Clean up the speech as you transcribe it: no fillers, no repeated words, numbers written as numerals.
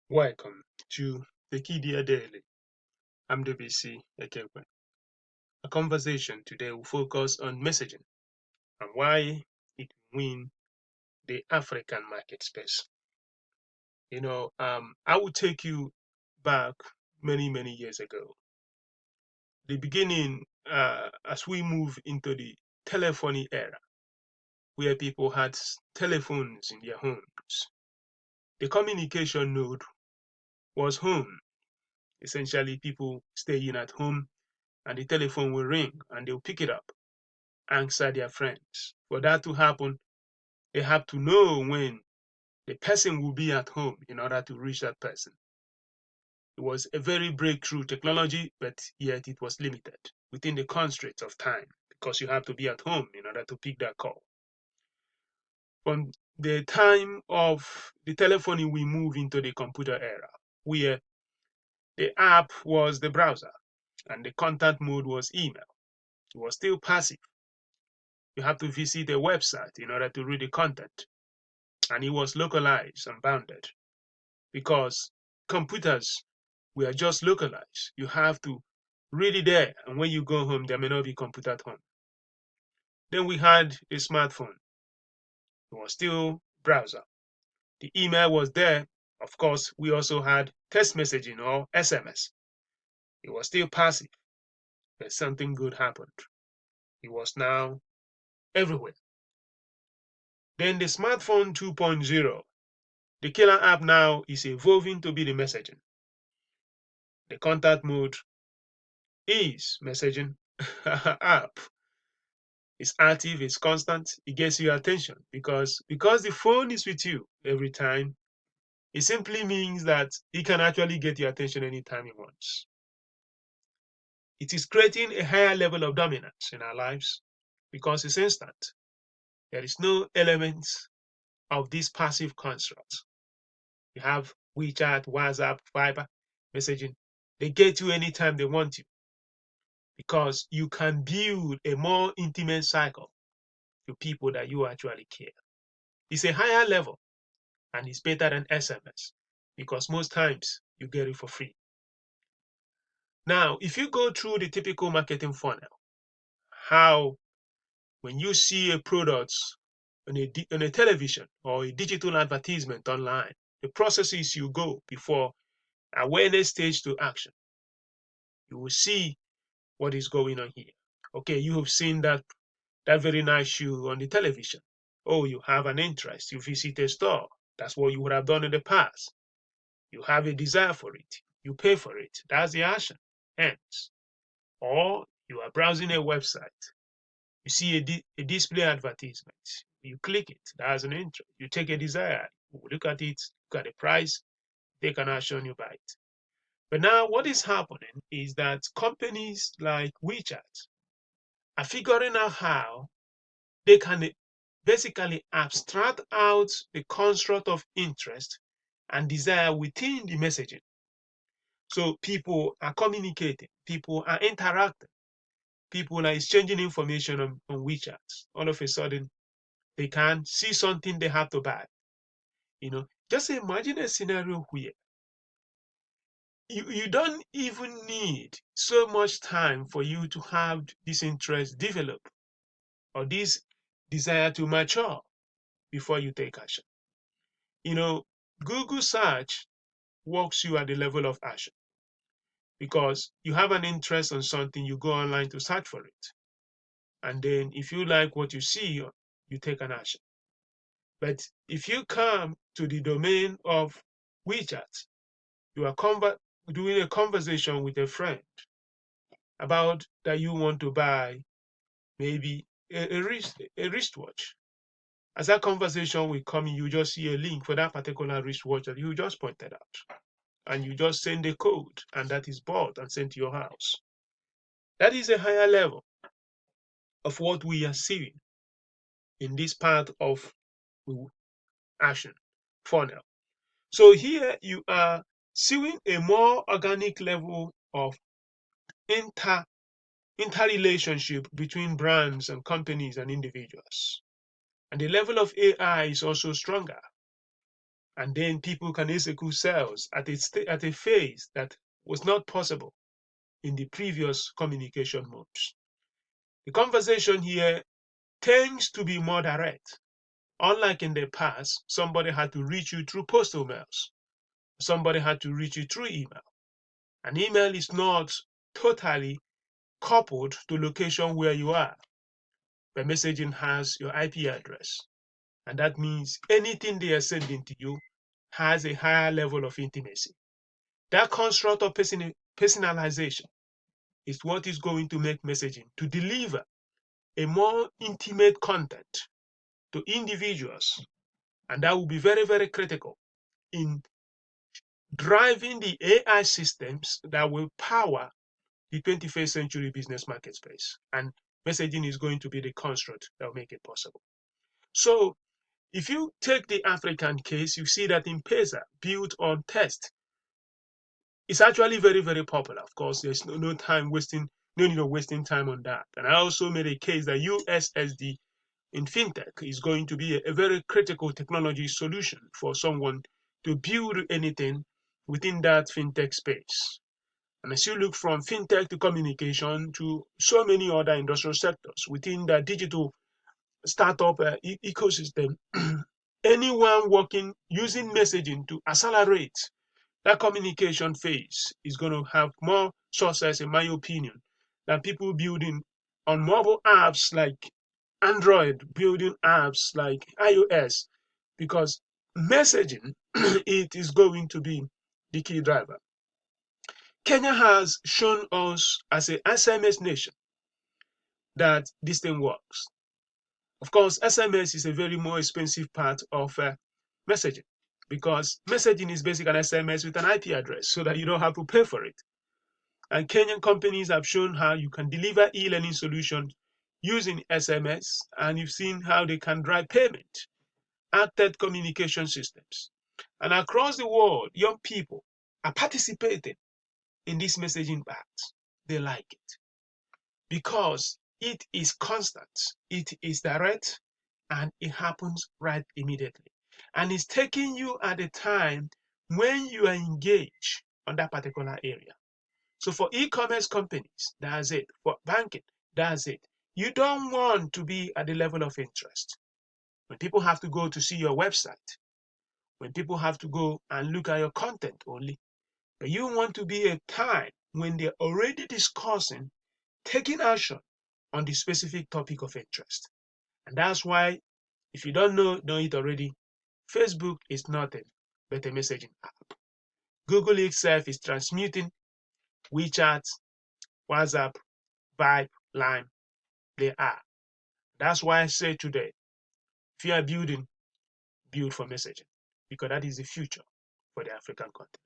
Welcome to Tekedia Daily. I'm Ndubuisi, Ekekwe. A conversation today will focus on messaging and why it win the African market space. I will take you back many years ago. The beginning, as we move into the telephony era, where people had telephones in their homes. The communication node was home. Essentially, people staying at home and the telephone will ring and they'll pick it up, answer their friends. For that to happen, they have to know when the person will be at home in order to reach that person. It was a very breakthrough technology, but yet it was limited within the constraints of time because you have to be at home in order to pick that call. From the time of the telephony, we move into the computer era, where the app was the browser and the contact mode was email. It was still passive. You have to visit a website in order to read the content. And it was localized and bounded because computers were just localized. You have to read it there. And when you go home, there may not be computer at home. Then we had a smartphone. It was still browser. The email was there. Of course, we also had text messaging or SMS. It was still passive, but something good happened. It was now everywhere. Then the smartphone 2.0, the killer app now is evolving to be the messaging. The contact mode is messaging app. It's active, it's constant, it gets your attention because the phone is with you every time. It simply means that it can actually get your attention anytime it wants. It is creating a higher level of dominance in our lives because it's instant. There is no element of this passive construct. You have WeChat, WhatsApp, Viber, messaging. They get you anytime they want you because you can build a more intimate cycle to people that you actually care. It's a higher level and it's better than SMS because most times you get it for free. Now, if you go through the typical marketing funnel, how when you see a product on a television or a digital advertisement online, the processes you go before awareness stage to action, you will see what is going on here. Okay, you have seen that very nice shoe on the television. Oh, you have an interest. You visit a store. That's what you would have done in the past. You have a desire for it. You pay for it. That's the action. Hence. Or you are browsing a website. You see a display advertisement. You click it. That's an interest. You take a desire. You look at it, look at the price, take an action, you buy it. But now what is happening is that companies like WeChat are figuring out how they can basically abstract out the construct of interest and desire within the messaging. So people are communicating, people are interacting, people are exchanging information on WeChat. All of a sudden, they can see something they have to buy. Just imagine a scenario where you don't even need so much time for you to have this interest develop or this desire to mature before you take action. Google search walks you at the level of action because you have an interest on something, you go online to search for it. And then if you like what you see, you take an action. But if you come to the domain of WeChat, you are doing a conversation with a friend about that you want to buy maybe a wristwatch. As that conversation will come, you just see a link for that particular wristwatch that you just pointed out. And you just send a code, and that is bought and sent to your house. That is a higher level of what we are seeing in this part of action funnel. So here you are seeing a more organic level of interrelationship between brands and companies and individuals. And the level of AI is also stronger. And then people can execute sales at a phase that was not possible in the previous communication modes. The conversation here tends to be more direct. Unlike in the past, somebody had to reach you through postal mails. Somebody had to reach you through email. An email is not totally coupled to location where you are. But messaging has your IP address. And that means anything they are sending to you has a higher level of intimacy. That construct of personalization is what is going to make messaging to deliver a more intimate content to individuals. And that will be very, very critical in driving the AI systems that will power the 21st century business market space. And messaging is going to be the construct that will make it possible. So if you take the African case, you see that M-Pesa, built on test, is actually very, very popular. Of course, there's no time wasting, no need of wasting time on that. And I also made a case that USSD in fintech is going to be a very critical technology solution for someone to build anything within that fintech space. And as you look from fintech to communication to so many other industrial sectors within the digital startup ecosystem, anyone working using messaging to accelerate that communication phase is going to have more success, in my opinion, than people building on mobile apps like Android, building apps like iOS, because messaging it is going to be the key driver. Kenya has shown us as a SMS nation that this thing works. Of course, SMS is a very more expensive part of messaging because messaging is basically an SMS with an IP address so that you don't have to pay for it. And Kenyan companies have shown how you can deliver e-learning solutions using SMS, and you've seen how they can drive payment, acted communication systems. And across the world, young people are participating in this messaging path. They like it because it is constant, it is direct, and it happens right immediately. And it's taking you at a time when you are engaged on that particular area. So for e-commerce companies, that's it. For banking, that's it. You don't want to be at the level of interest. When people have to go to see your website, when people have to go and look at your content only, but you want to be a time when they're already discussing, taking action on the specific topic of interest. And that's why, if you don't know it already, Facebook is nothing but a messaging app. Google itself is transmuting WeChat, WhatsApp, Vibe, Line. They are. That's why I say today, if you are building, build for messaging, because that is the future for the African continent.